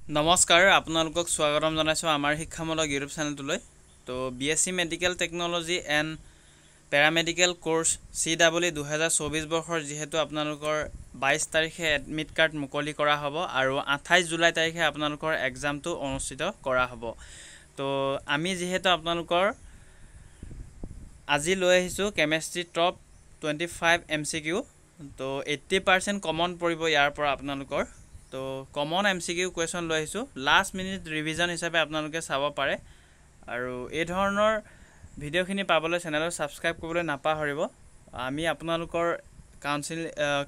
নমস্কাৰ আপোনালোকক স্বাগতম জনাইছো আমাৰ শিক্ষামূলক ইউটিউব চেনেলটোলৈ তো BSc medical technology and paramedical course CW 2024 বৰ্ষৰ যেহেতু আপোনালোকৰ 22 তাৰিখে এডমিট কাৰ্ড মুকলি কৰা হ'ব আৰু 28 জুলাই তাৰিখে আপোনালোকৰ এক্সামটো অনুষ্ঠিত কৰা হ'ব তো আমি যেহেতু আপোনালোকৰ আজি লৈ আহিছো কেমিষ্ট্ৰি টপ 25 MCQ তো 80% কমন পৰিব ইয়াৰ পৰা আপোনালোকৰ তো কমন MCQ কুৱেশ্যন লৈ আহিছো লাষ্ট মিনিট ৰিভিজন হিচাপে আপোনালোকে চাব পাৰে আৰু এই ধৰণৰ ভিডিঅ'খিনি পাবলৈ চেনেলটো সাবস্ক্ৰাইব কৰিবলৈ নাপাহৰিব আমি আপোনালোকৰ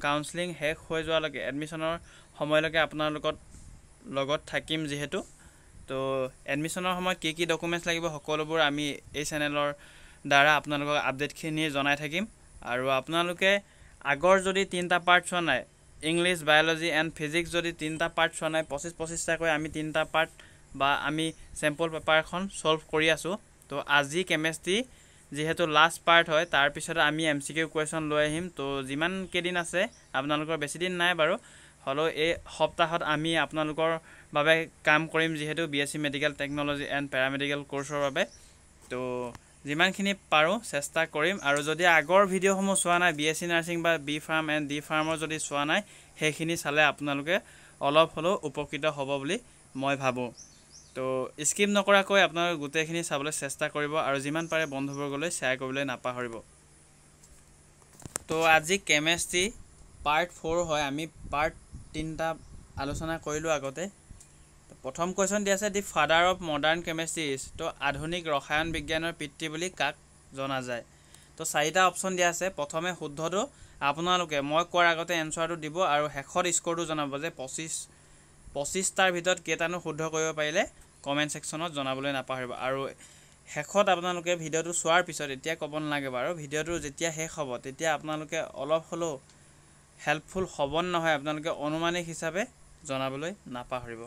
কাউন্সেলিং শেষ হৈ যোৱালৈকে এডমিশনৰ সময়লৈকে আপোনালোকৰ লগত থাকিম যেহেতু তো এডমিশনৰ সময়ত কি ডকুমেন্টছ লাগিব সকলোবোৰ আমি এই চেনেলৰ দ্বাৰা আপোনালোকক আপডেটখিনি জনাই থাকিম আৰু আপোনালোকে আগৰ যদি 3টা পাৰ্ট চোৱা নাই ইংলিশ বায়োলজি এণ্ড ফিজিক্স যদি 3টা পাৰ্ট চোৱা নাই 25-25টা কৈ আমি 3টা পাৰ্ট বা আমি স্যাম্পল পেপাৰ এখন সলভ কৰি আছো তো আজি কেমিষ্ট্ৰি যেহেতু লাষ্ট পাৰ্ট হয় তাৰ পিছত আমি MCQ কুৱেশ্যন লৈ আহিম তো যিমান কেদিন আছে আপোনালোকৰ বেছি দিন নাই বাৰু হলো এই সপ্তাহত আমি আপোনালোকৰ বাবে কাম কৰিম যেহেতু BSc medical technology and paramedical কোৰ্সৰ বাবে তো যিমানখিনি পাৰো চেষ্টা কৰিম আৰু যদি আগৰ ভিডিঅ'সমূহ চোৱা নাই বিএসসি নাৰ্সিং বা বি ফাৰ্ম এণ্ড ডি ফাৰ্মৰ যদি চোৱা নাই সেইখিনি চালে আপোনালোকে অলপ হলো উপকৃত হ'ব বুলি মই ভাবো তো স্কিপ নকৰাকৈ আপোনালোকে গোটেইখিনি চাবলৈ চেষ্টা কৰিব আৰু যিমান পাৰে বন্ধুবৰ্গলৈ শ্বেয়াৰ কৰিবলৈ নাপাহৰিব তো আজি কেমিষ্ট্ৰি পাৰ্ট 4 হয় আমি পাৰ্ট 3টা আলোচনা কৰিলো আগতে প্ৰথম কোৱেশ্যন দি আছে the father of modern chemistry is তো আধুনিক ৰসায়ন বিজ্ঞানৰ পিতৃ বুলি কাক জনা যায় তো চাৰিটা অপচন দিয়া আছে প্ৰথমে শুদ্ধটো আপোনালোকে মই কোৱাৰ আগতে এনসাৰটো দিব আৰু শেষত স্কোৰটো জনাব যে 25টাৰ ভিতৰত কেইটানো শুদ্ধ কৰিব পাৰিলে কমেন্ট সেকশনত জনাবলৈ নাপাহৰিব আৰু শেষত আপোনালোকে ভিডিঅ'টো চোৱাৰ পিছত এতিয়া ক'ব নালাগে বাৰু ভিডিঅ'টো যেতিয়া শেষ হ'ব তেতিয়া আপোনালোকে অলপ হলো হেল্পফুল হ'ব নহয় আপোনালোকে অনুমানিক হিচাপে জনাবলৈ নাপাহৰিব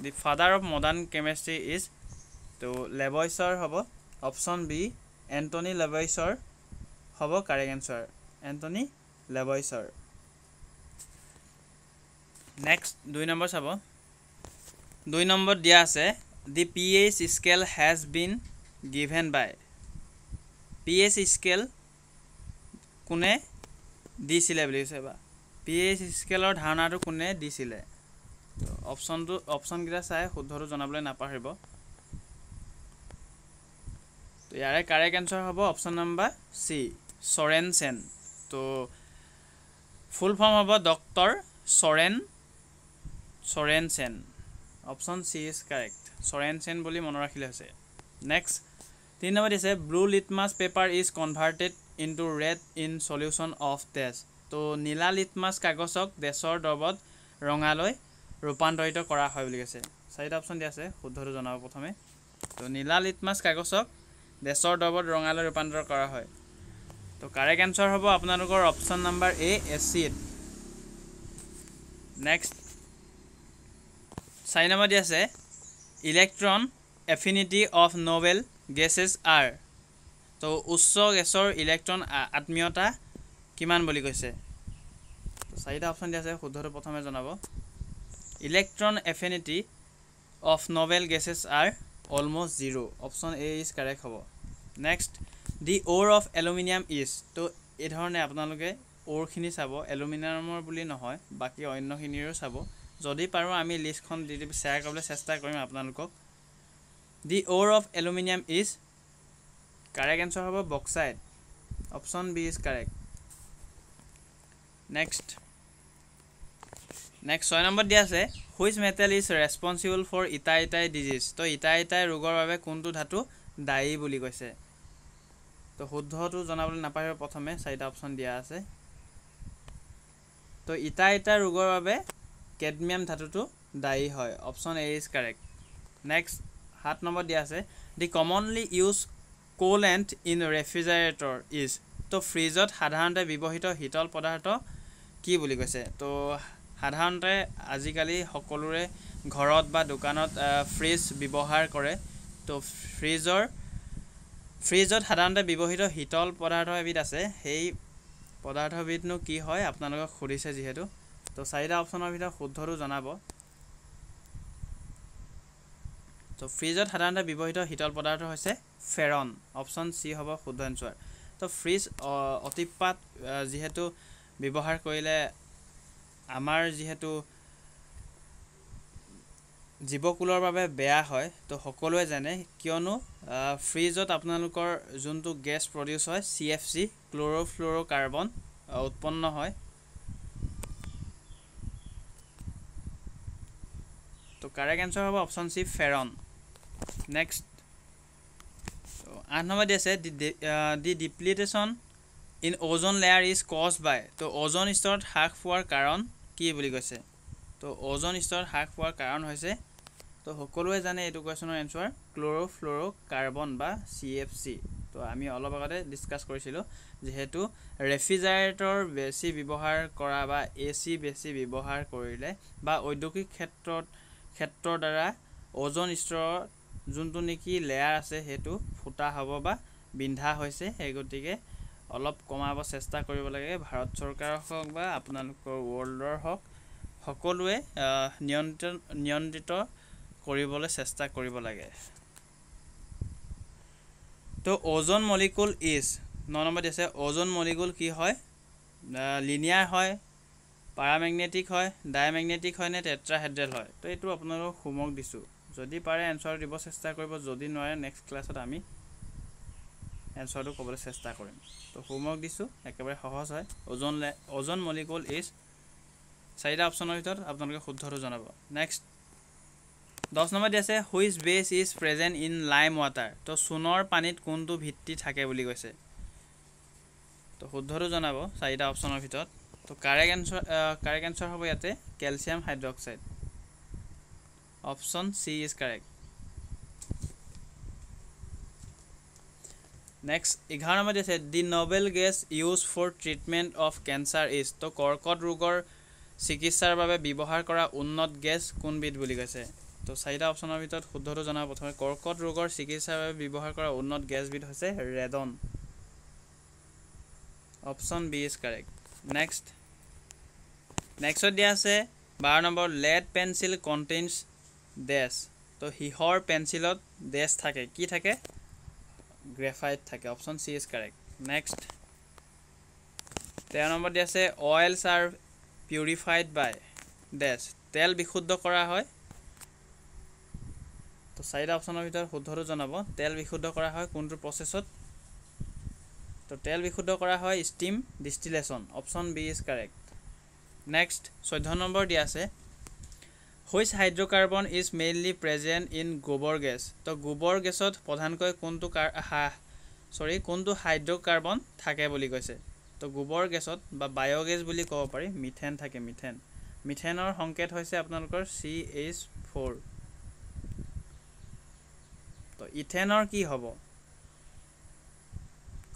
the father of modern chemistry is তো লেবয়ছৰ হ'ব অপচন বি এন্টনি লেবয়ছৰ হ'ব কাৰেক্ট আনসাৰ এন্টনি লেবয়ছৰ নেক্সট 2 নম্বৰ চাব 2 নম্বৰ দিয়া আছে দি pH scale has been given by pH scale কোনে দিছিলে বুলি কৈছে বা pH স্কেলৰ ধাৰণাটো কোনে দিছিলে অপচন কিটা চাই শুদ্ধটো জনাবলৈ নাপাহৰিব তো ইয়াৰে কাৰেক্ট আনসাৰ হ'ব অপচন নম্বৰ সি সৰেনসেন তো ফুল ফৰ্ম হ'ব doctor Sorensen option C is correct Sorensen বুলি মনত ৰাখিলে হৈছে নেক্সট 3 নম্বৰ দিছে blue litmus paper is converted into red in solution of ডেছ তো নীলা লিটমাছ কাগজক ডেছৰ দ্ৰৱত ৰঙালৈ ৰূপান্তৰিত কৰা হয় বুলি কৈছে চাৰিটা অপচন দিয়া আছে শুদ্ধটো জনাব প্ৰথমে তো নীলা লিটমাছ কাগজক ডেছৰ দ্ৰৱত ৰঙালৈ ৰূপান্তৰিত কৰা হয় তো কাৰেক্ট আনসাৰ হ'ব আপোনালোকৰ অপচন নম্বৰ এ এচিড নেক্সট 4 নম্বৰ দিয়া আছে electron affinity of Nobel gases R তো উচ্চ গেছৰ ইলেক্ট্ৰন আত্মীয়তা কিমান বুলি কৈছে তো চাৰিটা অপচন দিয়া আছে শুদ্ধটো প্ৰথমে জনাব electron affinity of Nobel gases R almost 0 option A is correct হ'ব next the ore of aluminium is তো এই ধৰণে আপোনালোকে ওৰখিনি চাব এলুমিনিয়ামৰ বুলি নহয় বাকি অন্যখিনিৰো চাব যদি পাৰো আমি লিষ্টখন দি শ্বেয়াৰ কৰিবলৈ চেষ্টা কৰিম আপোনালোকক the ore of aluminium is correct answer হ'ব bauxite option B is correct next 6 number দিয়া আছে which metal is responsible for itai itai disease তো ইটাইটাই ৰোগৰ বাবে কোনটো ধাতু দায়ী বুলি কৈছে তো শুদ্ধটো জনাবলৈ নাপাহৰিব প্ৰথমে চাৰিটা অপচন দিয়া আছে তো ইটাইটা ৰোগৰ বাবে কেডমিয়াম ধাতুটো দায়ী হয় option A is correct next 7 number দিয়া আছে the commonly use coolant in refrigerator is তো ফ্ৰিজত সাধাৰণতে ব্যৱহৃত শীতল পদাৰ্থ কি বুলি কৈছে তো সাধাৰণতে আজিকালি সকলোৰে ঘৰত বা দোকানত ফ্ৰিজ ব্যৱহাৰ কৰে তো ফ্ৰিজত সাধাৰণতে ব্যৱহৃত শীতল পদাৰ্থ এবিধ আছে সেই পদাৰ্থবিধনো কি হয় আপোনালোকক সুধিছে যেহেতু তো চাৰিটা অপচনৰ ভিতৰত শুদ্ধটো জনাব তো ফ্ৰিজত সাধাৰণতে ব্যৱহৃত শীতল পদাৰ্থ হৈছে ফেৰন অপশ্যন চি হ'ব শুদ্ধ এনসাৰ তো ফ্ৰিজ অতিপাত যেহেতু ব্যৱহাৰ কৰিলে আমাৰ যেহেতু জীৱকুলৰ বাবে বেয়া হয় তো সকলোৱে জানে কিয়নো ফ্ৰিজত আপোনালোকৰ যোনটো গেছ প্ৰডিউস হয় CFC ক্লোৰোফ্লুৰোকাৰ্বন উৎপন্ন হয় তো কাৰেক্ট এনসাৰ হ'ব অপশ্যন সি ফেৰন নেক্সট তো 8 নম্বৰ দি আছে দি ডিপ্লিটেশন ইন ওজন লেয়াৰ ইজ কজড বাই তো ওজন স্তৰত হ্ৰাস পোৱাৰ কাৰণ কি বুলি কৈছে তো ওজন স্তৰত হ্ৰাস পোৱাৰ কাৰণ হৈছে তো সকলোৱে জানে এইটো কোৱেশ্যনৰ এনসাৰ ক্লোৰোফ্লুৰোকাৰ্বন বা CFC তো আমি অলপ আগতে ডিসকাস কৰিছিলো যেহেতু ৰেফ্ৰিজাৰেটৰ বেছি ব্যৱহাৰ কৰা বা AC বেছি ব্যৱহাৰ কৰিলে বা ঔদ্যোগিক ক্ষেত্ৰৰ দ্বাৰা ওজন স্তৰৰ যোনটো নেকি লেয়াৰ আছে হেতু ফুটা হ'ব বা বিন্ধা হৈছে এই গতিকে অলপ কমাব চেষ্টা কৰিব লাগে ভাৰত চৰকাৰ হওক বা আপোনালোকৰ ওৱৰ্ল্ডৰ হওক সকলোৱে নিয়ন্ত্ৰিত কৰিবলৈ চেষ্টা কৰিব লাগে তো ওজন মলিকুল ইজ 9 নম্বৰ দিছে ওজন মলিকুল কি হয় লিনিয়াৰ হয় পাৰামেগনেটিক হয় ডাইমেগনেটিক হয় নে টেট্ৰাহেড্ৰেল হয় তো এইটো আপোনালোকক হোমৱৰ্ক দিছো যদি পাৰে এনসাৰ দিব চেষ্টা কৰিব যদি নোৱাৰে নেক্সট ক্লাছত আমি এনসাৰটো ক'বলৈ চেষ্টা কৰিম তো হোমৱৰ্ক দিছো একেবাৰে সহজ হয় ওজন মলিকুল ইজ চাৰিটা অপচনৰ ভিতৰত আপোনালোকে শুদ্ধটো জনাব নেক্সট 10 নম্বৰ দি আছে which base is present in Lime water তো সোণৰ পানীত কোনটো ভিত্তি থাকে বুলি কৈছে তো শুদ্ধটো জনাব চাৰিটা অপচনৰ ভিতৰত তো কাৰেক্ট এনসাৰ হ'ব ইয়াতে calcium hydroxide option C is correct next 11 number দিছে the noble gas use for treatment of cancer is তো কৰ্কট ৰোগৰ চিকিৎসাৰ বাবে ব্যৱহাৰ কৰা উন্নত গেছ কোনবিধ বুলি কৈছে তো চাৰিটা অপচনৰ ভিতৰত শুদ্ধটো জনাব প্ৰথমে কৰ্কট ৰোগৰ চিকিৎসাৰ বাবে ব্যৱহাৰ কৰা উন্নত গেছবিধ হৈছে radon option B is correct next দিয়া আছে 12 number lead pencil contains dash তো হিহৰ পেন্সিলত dash থাকে কি থাকে গ্ৰাফাইট থাকে option C is correct next 13 number দিয়া আছে oils are purified by dash তেল বিশুদ্ধ কৰা হয় তো চাৰিটা অপচনৰ ভিতৰত শুদ্ধটো জনাব তেল বিশুদ্ধ কৰা হয় কোনটো প্ৰসেছত তো তেল বিশুদ্ধ কৰা হয় steam distillation option B is correct next 14 number দিয়া আছে which hydrocarbon is mainly present in গোবৰ গেছ তো গোবৰ গেছত প্ৰধানকৈ কোনটো হাইড্ৰকাৰ্বন থাকে বুলি কৈছে তো গোবৰ গেছত বা বায়োগেছ বুলি ক'ব পাৰি মিথেন থাকে মিথেনৰ সংকেত হৈছে আপোনালোকৰ CH4 তো ইথেনৰ কি হ'ব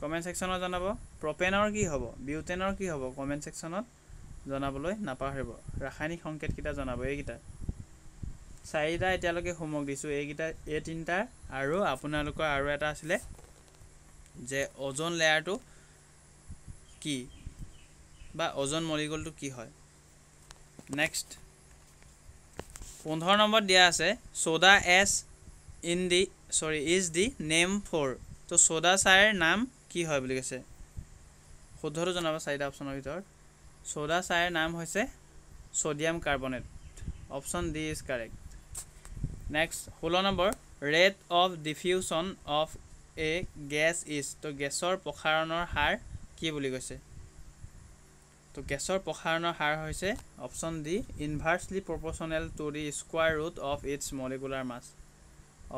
কমেন্ট সেকশনত জনাব প্ৰপেনৰ কি হ'ব বিউটেনৰ কি হ'ব কমেন্ট সেকশনত জনাবলৈ নাপাহৰিব ৰাসায়নিক সংকেত কিটা জনাব এইকিটা চাৰিটা এতিয়ালৈকে হোমৱৰ্ক দিছো এইকিটা এই তিনটা আৰু আপোনালোকৰ আৰু এটা আছিল যে ওজন লেয়াৰটো কি বা ওজন মলিকুলটো কি হয় নেক্সট 15 নম্বৰ দিয়া আছে soda ash is the name for তো সোডা চাইৰ নাম কি হয় বুলি কৈছে শুদ্ধটো জনাব চাৰিটা অপচনৰ ভিতৰত সোডা চাইৰ নাম হৈছে sodium carbonate option D is correct next 16 number rate of diffusion of a gas is তো গেছৰ প্ৰসাৰণৰ হাৰ কি বুলি কৈছে তো গেছৰ প্ৰসাৰণৰ হাৰ হৈছে option D inversely proportional to the square root of its molecular mass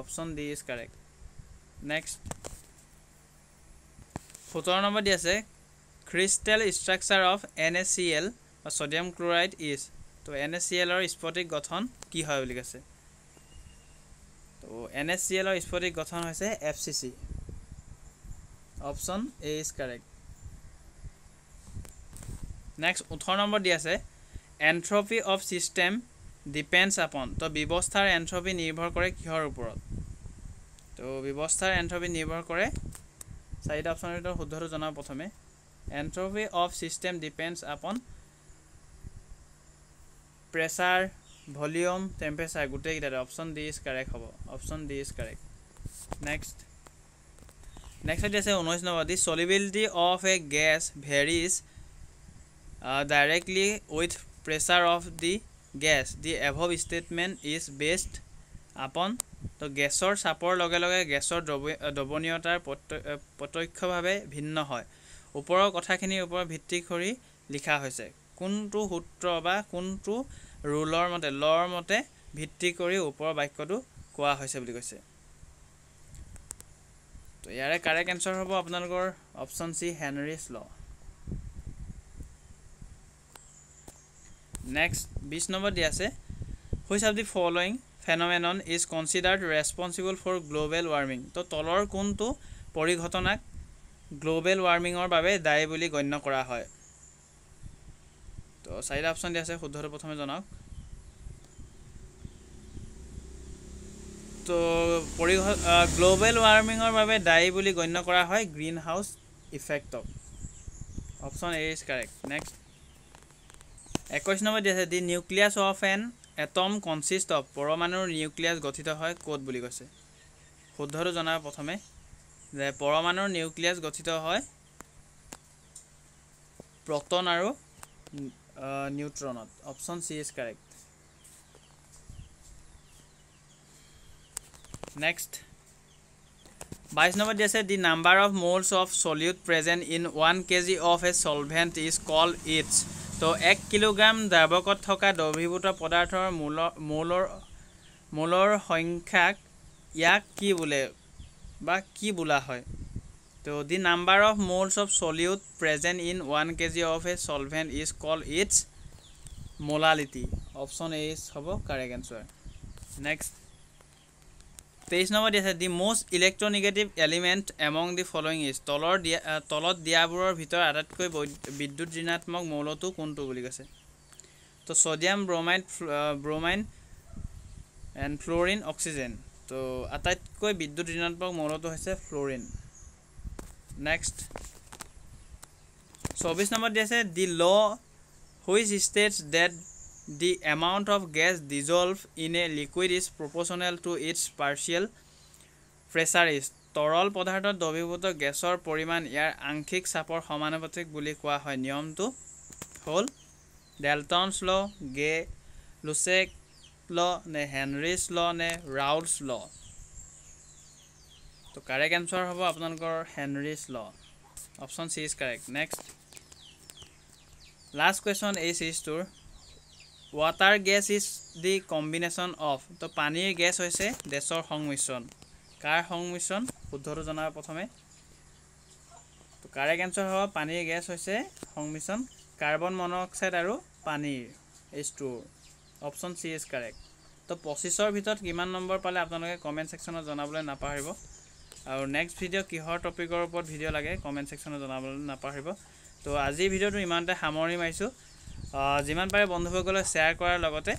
option D is correct next 17 number দি আছে ক্ৰিস্টেল ষ্ট্ৰাকচাৰ অফ NaCl বা সোডিয়াম ক্লোৰাইড ইজ তো NaCl ৰ স্ফটিক গঠন কি হয় বুলি কৈছে তো NaCl ৰ স্ফটিক গঠন হৈছে FCC option A is correct next 18 number দি আছে এন্ট্ৰপি অফ সিস্টেম ডিপেন্ডস আপন তো ব্যৱস্থাৰ এন্ট্ৰপি নিৰ্ভৰ কৰে কিহৰ ওপৰত তো ব্যৱস্থাৰ এন্ট্ৰপি নিৰ্ভৰ কৰে চাৰিটা অপচনৰ ভিতৰত শুদ্ধটো জনাব প্ৰথমে entropy of system depends upon pressure volume temperature গোটেইকেইটাতে অপশ্যন ডি ইজ কাৰেক্ট হ'ব option D is correct next আছে 19 number the solubility of a gas varies directly with pressure of the gas the above statement is based upon তো গেছৰ চাপৰ লগে লগে গেছৰ দ্ৰৱণীয়তাৰ প্ৰত্যক্ষভাৱে ভিন্ন হয় ওপৰৰ কথাখিনিৰ ওপৰত ভিত্তি কৰি লিখা হৈছে কোনটো সূত্ৰ বা কোনটো ৰুলৰ মতে লৰ মতে ভিত্তি কৰি ওপৰৰ বাক্যটো কোৱা হৈছে বুলি কৈছে তো ইয়াৰে কাৰেক্ট এনসাৰ হ'ব আপোনালোকৰ অপশ্যন সি হেনৰিজ ল নেক্সট 20 নম্বৰ দি আছে which of the following phenomenon is considered responsible for global warming তো তলৰ কোনটো পৰিঘটনাক গ্লোবেল ওয়াৰ্মিঙৰ বাবে দায়ী বুলি গণ্য কৰা হয় তো চাৰিটা অপশ্যন দি আছে শুদ্ধটো প্ৰথমে জনাওক তো গ্লোবেল ওয়াৰ্মিঙৰ বাবে দায়ী বুলি গণ্য কৰা হয় গ্ৰীণ হাউচ ইফেক্টক option A is correct next 21 number দি আছে the nucleus of an atom consist of পৰমাণুৰ নিউক্লিয়াছ গঠিত হয় কোড বুলি কৈছে শুদ্ধটো জনাব প্ৰথমে যে পৰমাণুৰ নিউক্লিয়াছ গঠিত হয় প্ৰটন আৰু নিউট্ৰনত option C is correct next 22 number দি আছে the number of moles of solute present in 1 kg of a solvent is called its তো 1 কিলোগ্ৰাম দ্ৰাৱকত থকা দ্ৰৱীভূত পদাৰ্থৰ মোলৰ সংখ্যাক ইয়াক কি বোলে বা কি বোলা হয় তো the number of moles of solute present in 1 kg of a solvent is called its molality option A is হ'ব কাৰেক্ট এনসাৰ নেক্সট 23 নম্বৰ দি আছে the most electronegative element among the following is তলত দিয়াবোৰৰ ভিতৰত আটাইতকৈ বিদ্যুৎ ঋণাত্মক মৌলটো কোনটো বুলি কৈছে তো সোডিয়াম ব্ৰোমাইন এণ্ড ফ্লোৰিন অক্সিজেন তো আটাইতকৈ বিদ্যুৎ ঋণাত্মক মৌলটো হৈছে ফ্লোৰিন নেক্সট 24 নম্বৰ দি আছে the law which states that the amount of gas dissolved in a liquid is proportional to its partial pressure is তৰল পদাৰ্থত দ্ৰৱীভূত গেছৰ পৰিমাণ ইয়াৰ আংশিক চাপৰ সমানুপাতিক বুলি কোৱা হয় নিয়মটো হ'ল ডেল্টনছ ল গে লুছেক ল নে হেনৰিজ ল নে ৰাউলছ ল তো কাৰেক্ট এনসাৰ হ'ব আপোনালোকৰ Henry's law option C is correct next last question এই সিৰিজটোৰ water gas is the combination of তো পানীৰ গেছ হৈছে গেছৰ সংমিশ্ৰণ কাৰ সংমিশ্ৰণ শুদ্ধটো জনাব প্ৰথমে তো কাৰেক্ট এনসাৰ হ'ব পানীৰ গেছ হৈছে সংমিশ্ৰণ কাৰ্বন মনোক্সাইড আৰু পানীৰ H2 option C is correct তো 25ৰ ভিতৰত কিমান নম্বৰ পালে আপোনালোকে কমেন্ট সেকশনত জনাবলৈ নাপাহৰিব আৰু নেক্সট ভিডিও কিহৰ টপিকৰ ওপৰত ভিডিও লাগে কমেন্ট সেকশনত জনাবলৈ নাপাহৰিব তো আজি ভিডিওটো ইমানতে সামৰণি মাৰিছো যিমান পাৰে বন্ধুসকলক শ্বেয়াৰ কৰাৰ লগতে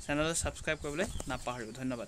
চেনেলটো সাবস্ক্ৰাইব কৰিবলৈ নাপাহৰিব ধন্যবাদ